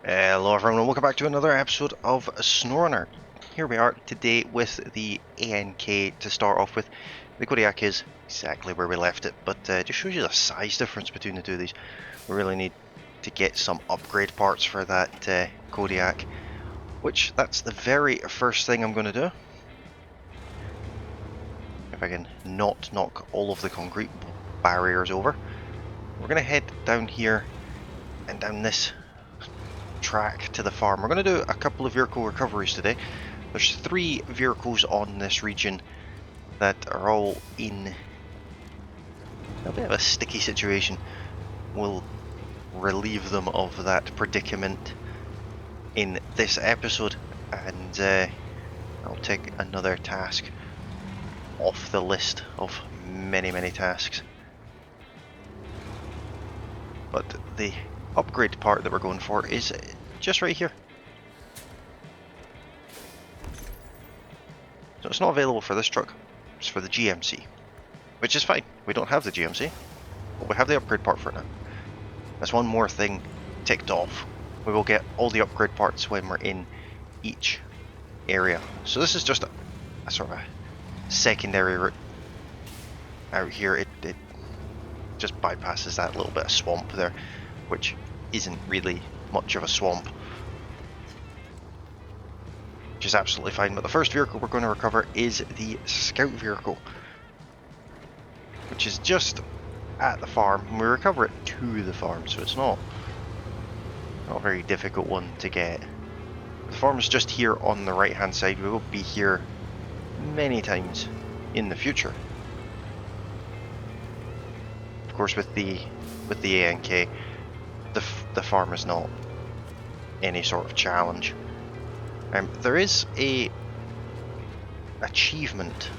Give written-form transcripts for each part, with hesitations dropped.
Hello everyone and welcome back to another episode of SnowRunner. Here we are today with the ANK to start off with. The Kodiak is exactly where we left it, but just shows you the size difference between the two of these. We really need to get some upgrade parts for that Kodiak, which that's the very first thing I'm going to do. If I can not knock all of the concrete barriers over. We're going to head down here and down this track to the farm. We're going to do a couple of vehicle recoveries today. There's 3 vehicles on this region that are all in a bit of a sticky situation. We'll relieve them of that predicament in this episode, and I'll take another task off the list of many tasks. But the upgrade part that we're going for is just right here. So it's not available for this truck, it's for the GMC, which is fine. We don't have the GMC, but we have the upgrade part for it now. That's one more thing ticked off. We will get all the upgrade parts when we're in each area. So this is just a sort of a secondary route out here. It just bypasses that little bit of swamp there, which isn't really much of a swamp, which is absolutely fine. But the first vehicle we're going to recover is the scout vehicle, which is just at the farm, and we recover it to the farm, so it's not a very difficult one to get. The farm is just here on the right hand side. We will be here many times in the future. Of course, with the ANK, the farm is not any sort of challenge. There is a achievement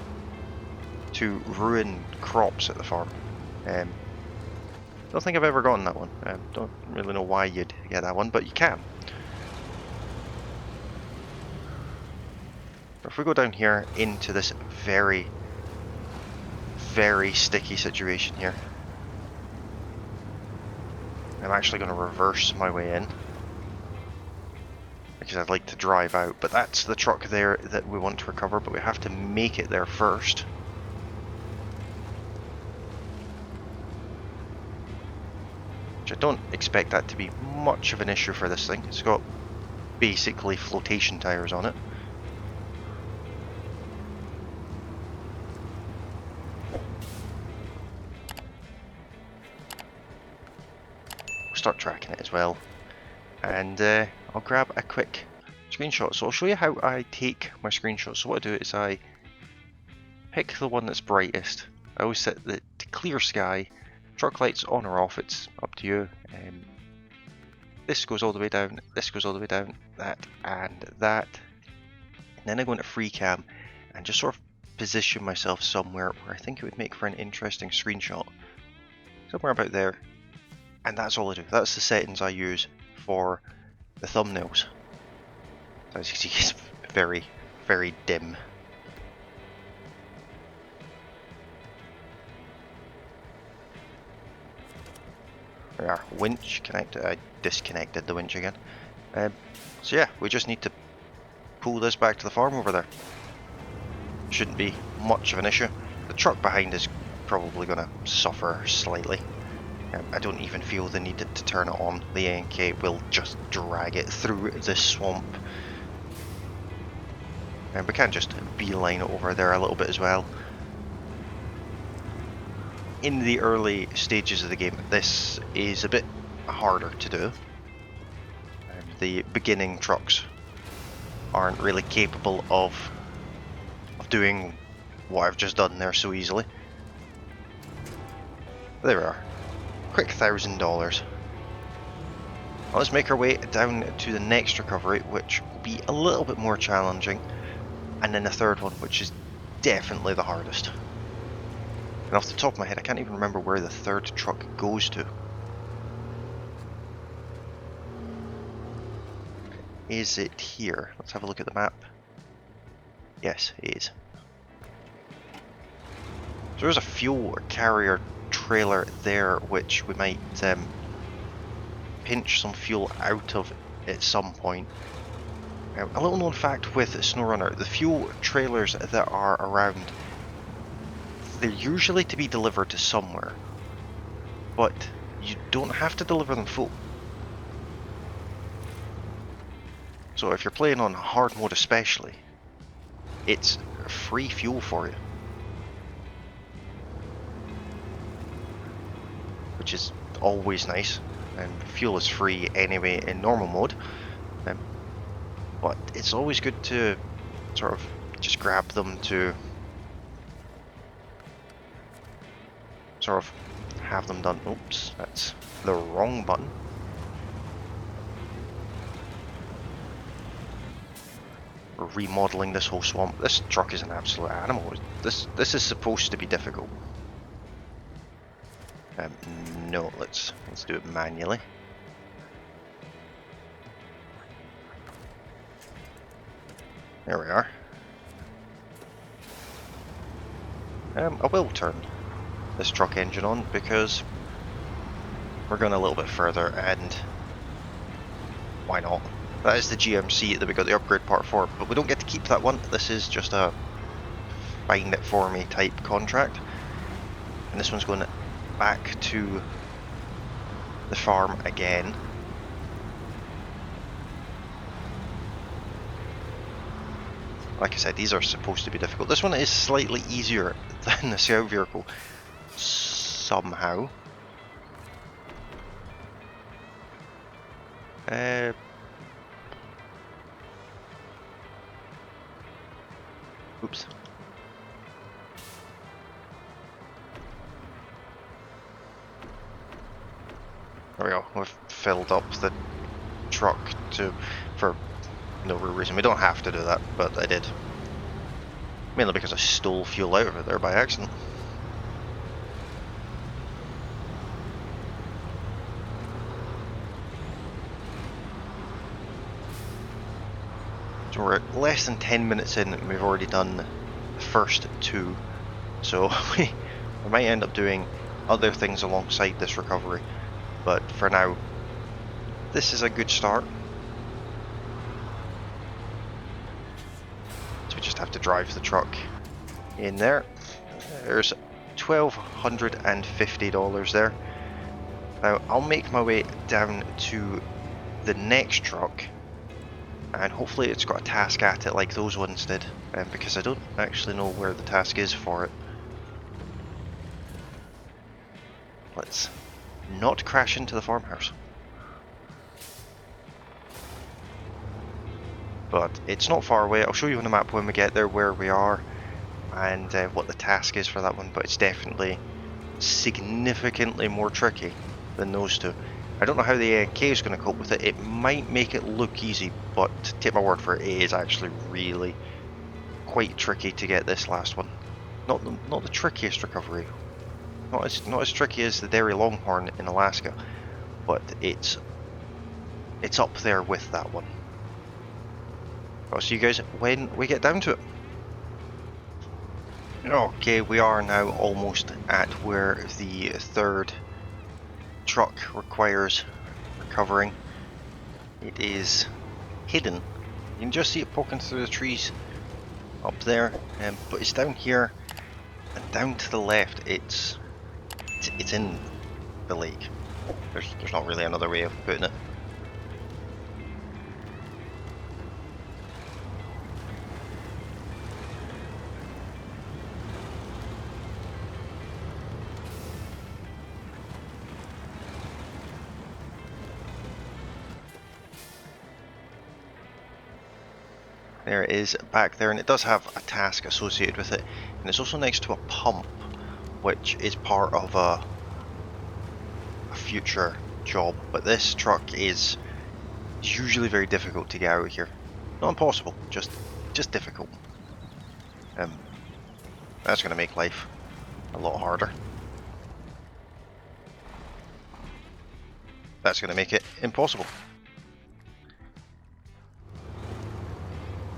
to ruin crops at the farm. Don't think I've ever gotten that one. Don't really know why you'd get that one, but you can. If we go down here into this very sticky situation here, I'm actually going to reverse my way in because I'd like to drive out, but that's the truck there that we want to recover, but we have to make it there first. Which I don't expect that to be much of an issue for this thing. It's got basically flotation tires on it. We'll start tracking it as well. And I'll grab a quick screenshot. So I'll show you how I take my screenshots. So what I do is I pick the one that's brightest. I always set the to clear sky. Truck lights on or off, it's up to you. This goes all the way down, this goes all the way down, that and that. And then I go into free cam and just sort of position myself somewhere where I think it would make for an interesting screenshot. Somewhere about there. And that's all I do. That's the settings I use for the thumbnails. As you can see, it's very dim. There we are. Winch connected. I disconnected the winch again. So yeah, we just need to pull this back to the farm over there. Shouldn't be much of an issue. The truck behind is probably going to suffer slightly. I don't even feel the need to turn it on. The ANK will just drag it through the swamp. And we can just beeline it over there a little bit as well. In the early stages of the game, this is a bit harder to do. The beginning trucks aren't really capable of doing what I've just done there so easily. There we are. Quick $1,000. Well, let's make our way down to the next recovery, which will be a little bit more challenging, and then the third one, which is definitely the hardest. And off the top of my head, I can't even remember where the third truck goes to. Is it here? Let's have a look at the map. Yes, it is. So there's a fuel carrier trailer there, which we might pinch some fuel out of at some point. A little known fact with SnowRunner, the fuel trailers that are around, they're usually to be delivered to somewhere, but you don't have to deliver them full. So if you're playing on hard mode especially, it's free fuel for you. Which is always nice, and fuel is free anyway in normal mode. But it's always good to sort of just grab them to sort of have them done. Oops, that's the wrong button. We're remodeling this whole swamp. This truck is an absolute animal. This is supposed to be difficult. No, let's do it manually. There we are. I will turn this truck engine on because we're going a little bit further, and why not? That is the GMC that we got the upgrade part for, but we don't get to keep that one. This is just a find it for me type contract, and this one's going back to the farm again. Like I said, these are supposed to be difficult. This one is slightly easier than the scout vehicle, somehow. Oops. There we go. We've filled up the truck for no real reason. We don't have to do that, but I did. Mainly because I stole fuel out of it there by accident. So we're less than 10 minutes in and we've already done the first two. So we might end up doing other things alongside this recovery. But for now, this is a good start. So we just have to drive the truck in there. There's $1,250 there. Now I'll make my way down to the next truck, and hopefully it's got a task at it like those ones did, because I don't actually know where the task is for it. Let's not crash into the farmhouse. But it's not far away. I'll show you on the map when we get there where we are and what the task is for that one, but it's definitely significantly more tricky than those two. I don't know how the ANK is going to cope with it. It might make it look easy, but take my word for it, it is actually really quite tricky to get this last one. Not the trickiest recovery. Not as tricky as the Dairy Longhorn in Alaska, but it's up there with that one. I'll see you guys when we get down to it. Okay, we are now almost at where the third truck requires recovering. It is hidden. You can just see it poking through the trees up there, but it's down here and down to the left. It's in the lake. There's not really another way of putting it. There it is back there, and it does have a task associated with it, and it's also next to a pump, which is part of a future job. But this truck is usually very difficult to get out of here. Not impossible, just difficult. That's going to make life a lot harder. That's going to make it impossible.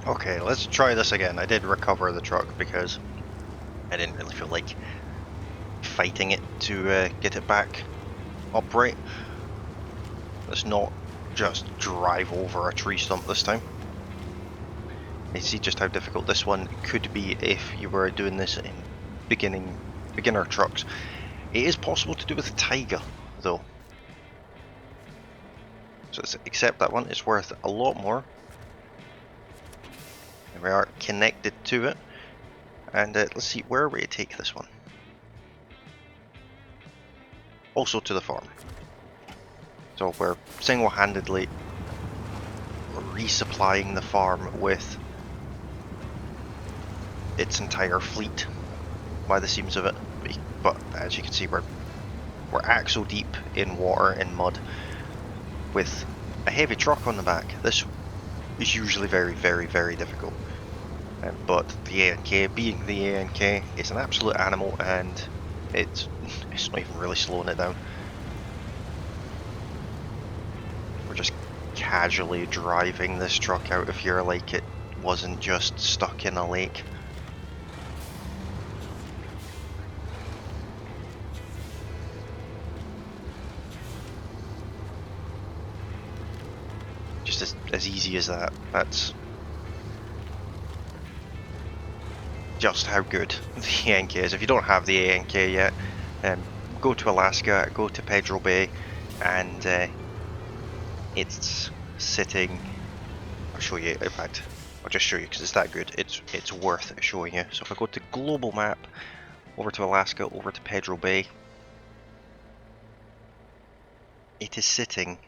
Okay, let's try this again. I did recover the truck because I didn't really feel like fighting it to get it back upright. Let's not just drive over a tree stump this time. You see just how difficult this one could be if you were doing this in beginner trucks. It is possible to do with a Tiger though. So except that one is worth a lot more. And we are connected to it. And let's see, where are we to take this one? Also to the farm. So we're single-handedly resupplying the farm with its entire fleet, by the seams of it. But as you can see, we're axle deep in water and mud with a heavy truck on the back. This is usually very, very, very difficult. But the ANK, being the ANK, is an absolute animal, and it's not even really slowing it down. We're just casually driving this truck out of here like it wasn't just stuck in a lake. Just as easy as that. That's just how good the ANK is. If you don't have the ANK yet, go to Alaska, go to Pedro Bay, and it's sitting. I'll show you. In fact, I'll just show you because it's that good. It's worth showing you. So if I go to global map, over to Alaska, over to Pedro Bay, it is sitting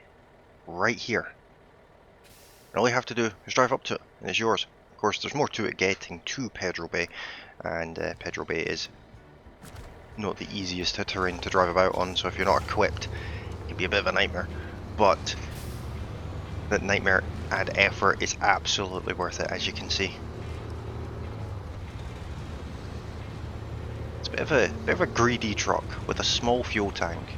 right here. And all you have to do is drive up to it, and it's yours. Of course, there's more to it getting to Pedro Bay, and Pedro Bay is not the easiest terrain to drive about on, so if you're not equipped, it can be a bit of a nightmare. But that nightmare and effort is absolutely worth it, as you can see. It's a bit of a greedy truck with a small fuel tank,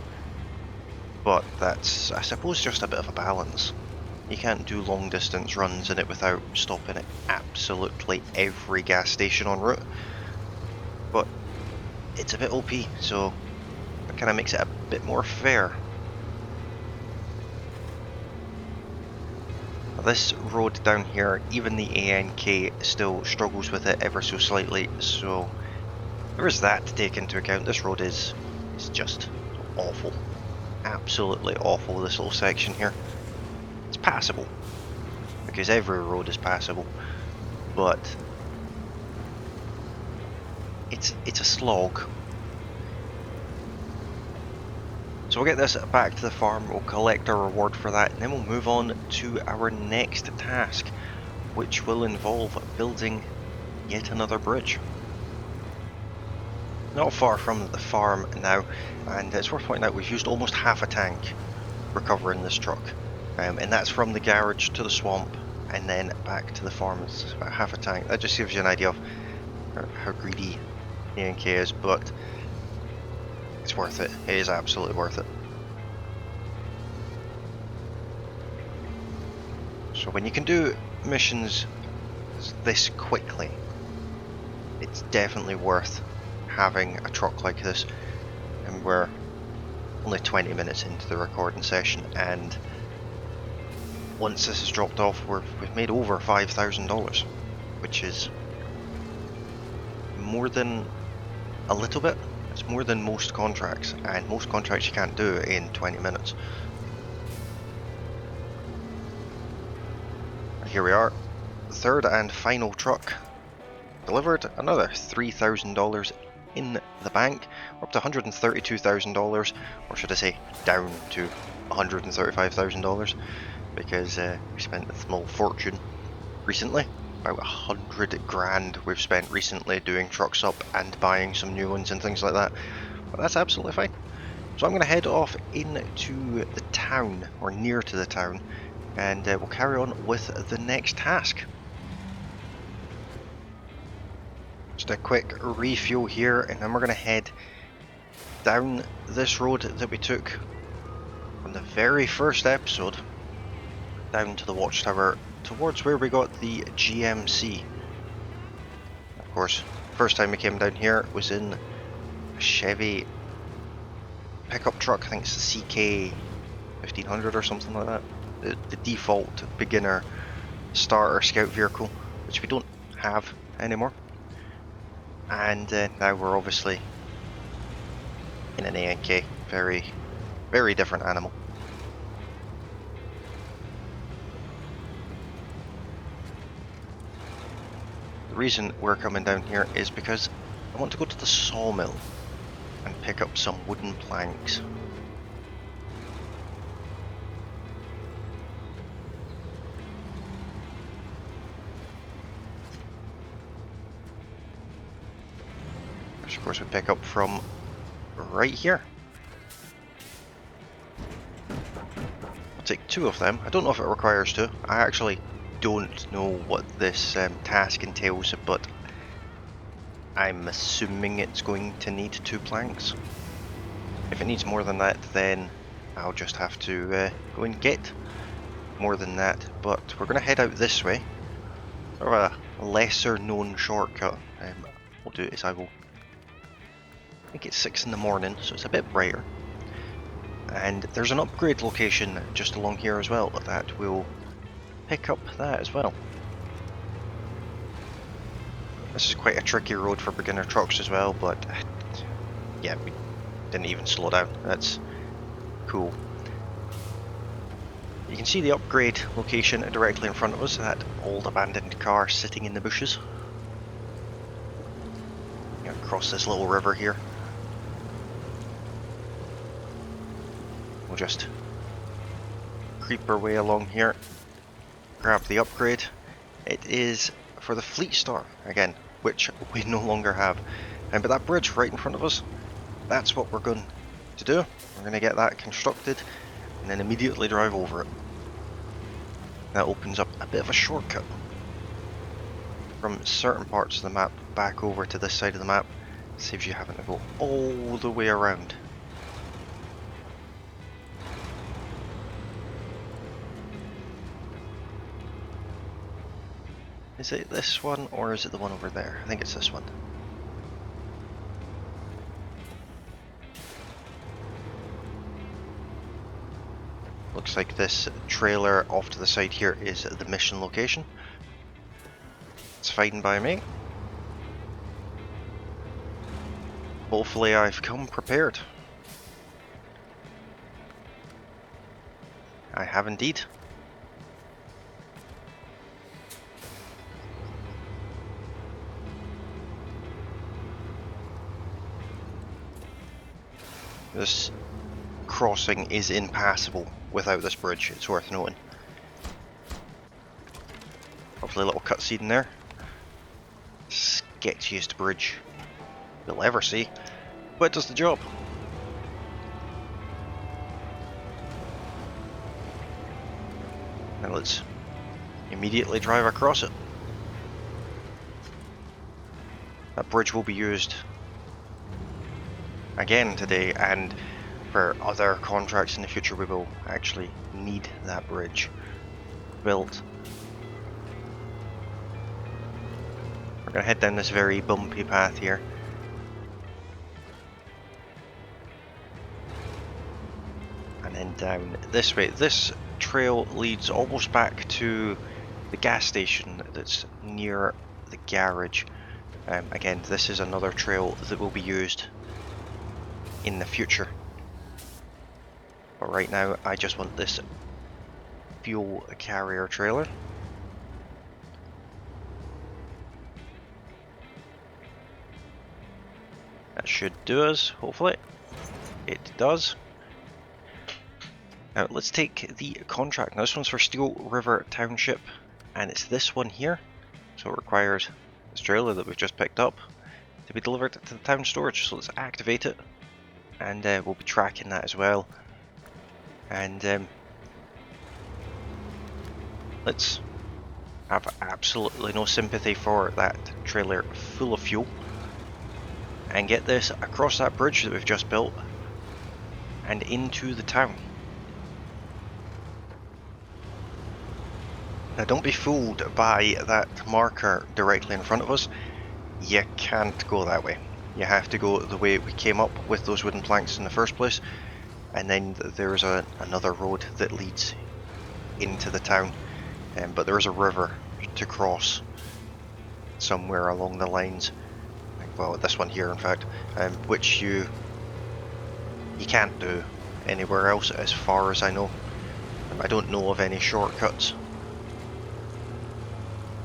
but that's, I suppose, just a bit of a balance. You can't do long distance runs in it without stopping at absolutely every gas station en route. But it's a bit OP, so that kind of makes it a bit more fair. Now this road down here, even the ANK still struggles with it ever so slightly, so there is that to take into account. This road is just awful. Absolutely awful, this little section here. It's passable, because every road is passable, but it's a slog. So we'll get this back to the farm, we'll collect our reward for that, and then we'll move on to our next task, which will involve building yet another bridge. Not far from the farm now, and it's worth pointing out we've used almost half a tank recovering this truck. And that's from the garage to the swamp and then back to the farm. It's about half a tank. That just gives you an idea of how greedy the ANK is, but it's worth it. It is absolutely worth it. So when you can do missions this quickly, it's definitely worth having a truck like this. And we're only 20 minutes into the recording session, and once this is dropped off, we've made over $5,000, which is more than a little bit. It's more than most contracts, and most contracts you can't do in 20 minutes. Here we are, the third and final truck delivered. Another $3,000 in the bank. We're up to $132,000, or should I say down to $135,000. Because we spent a small fortune recently, about 100 grand we've spent recently doing trucks up and buying some new ones and things like that, but that's absolutely fine. So I'm going to head off into the town, or near to the town, and we'll carry on with the next task. Just a quick refuel here, and then we're going to head down this road that we took on the very first episode, down to the watchtower, towards where we got the GMC. Of course, first time we came down here was in a Chevy pickup truck. I think it's the CK 1500 or something like that. the default beginner starter scout vehicle, which we don't have anymore. And now we're obviously in an ANK, very, very different animal. The reason we're coming down here is because I want to go to the sawmill and pick up some wooden planks. Which of course we pick up from right here. I'll take 2 of them. I don't know if it requires 2. I actually don't know what this task entails, but I'm assuming it's going to need 2 planks. If it needs more than that, then I'll just have to go and get more than that. But we're going to head out this way. Sort of a lesser known shortcut. What I'll do is I will make it 6 in the morning, so it's a bit brighter. And there's an upgrade location just along here as well that will pick up that as well. This is quite a tricky road for beginner trucks as well, but yeah, we didn't even slow down. That's cool. You can see the upgrade location directly in front of us, that old abandoned car sitting in the bushes. Across this little river here. We'll just creep our way along here, grab the upgrade. It is for the Fleet Star, again, which we no longer have. But that bridge right in front of us, that's what we're going to do. We're going to get that constructed and then immediately drive over it. That opens up a bit of a shortcut from certain parts of the map back over to this side of the map. Saves you having to go all the way around. Is it this one or is it the one over there? I think it's this one. Looks like this trailer off to the side here is the mission location. It's fine by me. Hopefully I've come prepared. I have indeed. This crossing is impassable without this bridge, it's worth noting. Hopefully a little cutscene there. Sketchiest bridge you'll ever see, but it does the job. Now let's immediately drive across it. That bridge will be used again today, and for other contracts in the future we will actually need that bridge built. We're going to head down this very bumpy path here. And then down this way. This trail leads almost back to the gas station that's near the garage. Again, this is another trail that will be used in the future. But right now I just want this fuel carrier trailer. That should do us, hopefully. It does. Now let's take the contract. Now this one's for Steel River Township, and it's this one here. So it requires this trailer that we've just picked up to be delivered to the town storage. So let's activate it, and we'll be tracking that as well. And let's have absolutely no sympathy for that trailer full of fuel and get this across that bridge that we've just built and into the town. Now don't be fooled by that marker directly in front of us. You can't go that way. You have to go the way we came up with those wooden planks in the first place, and then there's another road that leads into the town, but there is a river to cross somewhere along the lines. Well, this one here, in fact, which you can't do anywhere else, as far as I know. I don't know of any shortcuts.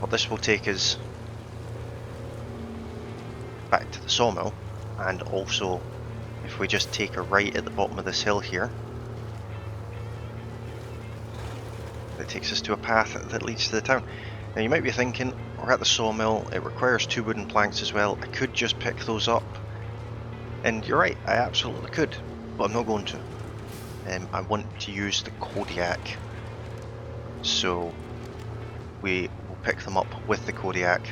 Well, this will take us back to the sawmill, and also if we just take a right at the bottom of this hill here, it takes us to a path that leads to the town. Now you might be thinking, we're at the sawmill, it requires 2 wooden planks as well, I could just pick those up. And you're right, I absolutely could, but I'm not going to. I want to use the Kodiak, so we will pick them up with the Kodiak.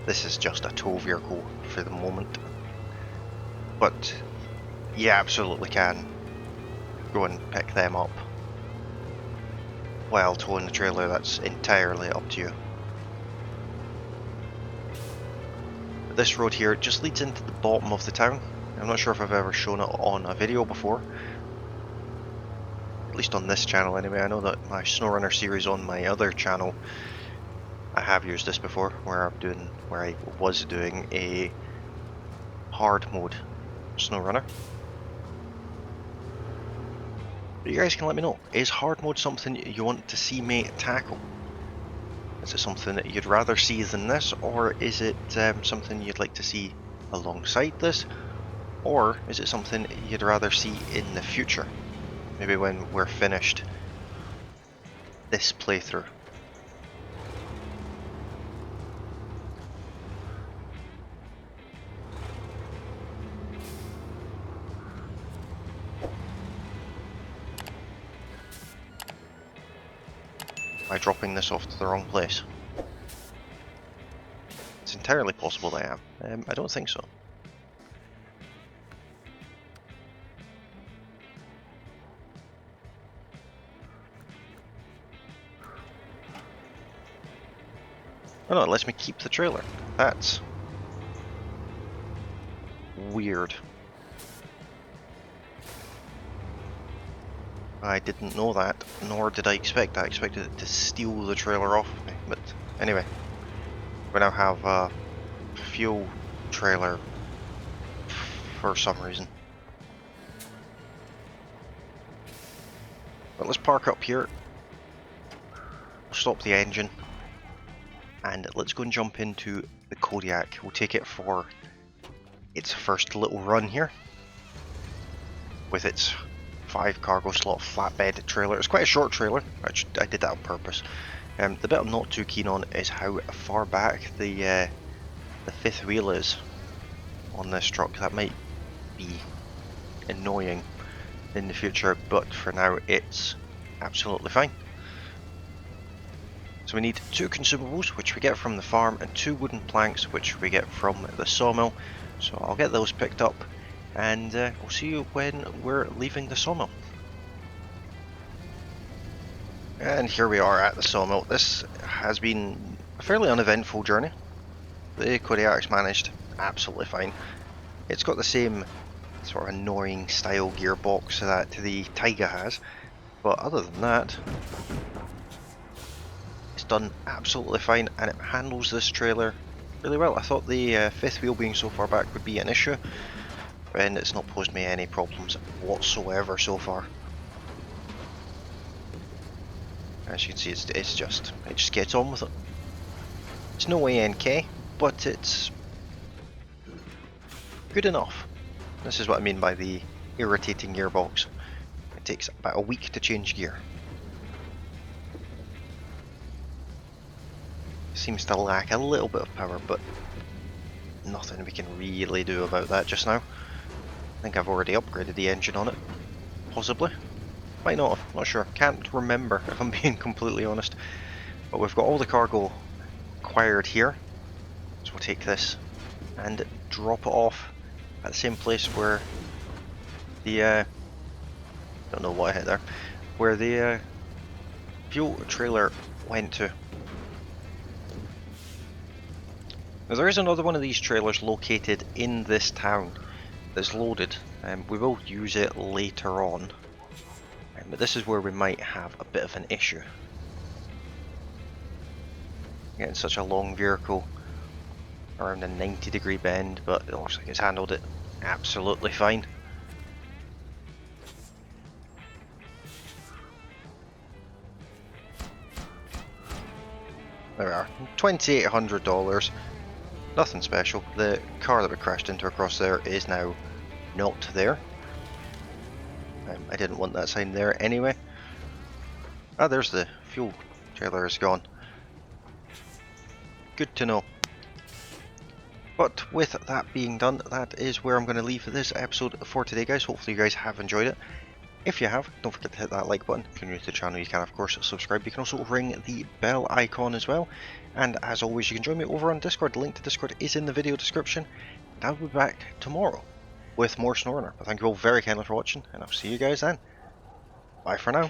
This is just a tow vehicle for the moment, but you absolutely can go and pick them up while towing the trailer. That's entirely up to you. This road here just leads into the bottom of the town. I'm not sure if I've ever shown it on a video before, at least on this channel anyway. I know that my SnowRunner series on my other channel, I have used this before, where I was doing a hard mode SnowRunner. But you guys can let me know, is hard mode something you want to see me tackle? Is it something that you'd rather see than this, or is it something you'd like to see alongside this? Or is it something you'd rather see in the future? Maybe when we're finished this playthrough. By dropping this off to the wrong place? It's entirely possible that I am. I don't think so. Oh no, it lets me keep the trailer. That's weird. I didn't know that, nor did I expect that. I expected it to steal the trailer off me, but anyway. We now have a fuel trailer for some reason. But let's park up here, stop the engine, and let's go and jump into the Kodiak. We'll take it for its first little run here, with its 5 cargo slot flatbed trailer. It's quite a short trailer, I did that on purpose. The bit I'm not too keen on is how far back the 5th wheel is on this truck. That might be annoying in the future, but for now it's absolutely fine. So we need 2 consumables, which we get from the farm, and 2 wooden planks, which we get from the sawmill. So I'll get those picked up, and we'll see you when we're leaving the sawmill. And here we are at the sawmill. This has been a fairly uneventful journey. The Kodiak's managed absolutely fine. It's got the same sort of annoying style gearbox that the Taiga has, but other than that, it's done absolutely fine, and it handles this trailer really well. I thought the 5th wheel being so far back would be an issue, and it's not posed me any problems whatsoever so far. As you can see, it just gets on with it. It's no ANK, but it's good enough. This is what I mean by the irritating gearbox. It takes about a week to change gear. Seems to lack a little bit of power, but nothing we can really do about that just now. I think I've already upgraded the engine on it. Possibly. Might not have, not sure. Can't remember if I'm being completely honest. But we've got all the cargo acquired here. So we'll take this and drop it off at the same place where the don't know what I hit there. Where the fuel trailer went to. Now there is another one of these trailers located in this town that's loaded, and we will use it later on. But this is where we might have a bit of an issue. getting such a long vehicle around a 90-degree bend, but it looks like it's handled it absolutely fine. There we are, $2,800. Nothing special. The car that we crashed into across there is now not there. I didn't want that sign there anyway. Ah, there's the fuel trailer is gone. Good to know. But with that being done, that is where I'm going to leave this episode for today, guys. Hopefully you guys have enjoyed it. If you have, don't forget to hit that like button. If you're new to the channel, you can of course subscribe. You can also ring the bell icon as well. And as always, you can join me over on Discord. The link to Discord is in the video description. And I'll be back tomorrow with more SnowRunner. But thank you all very kindly for watching, and I'll see you guys then. Bye for now.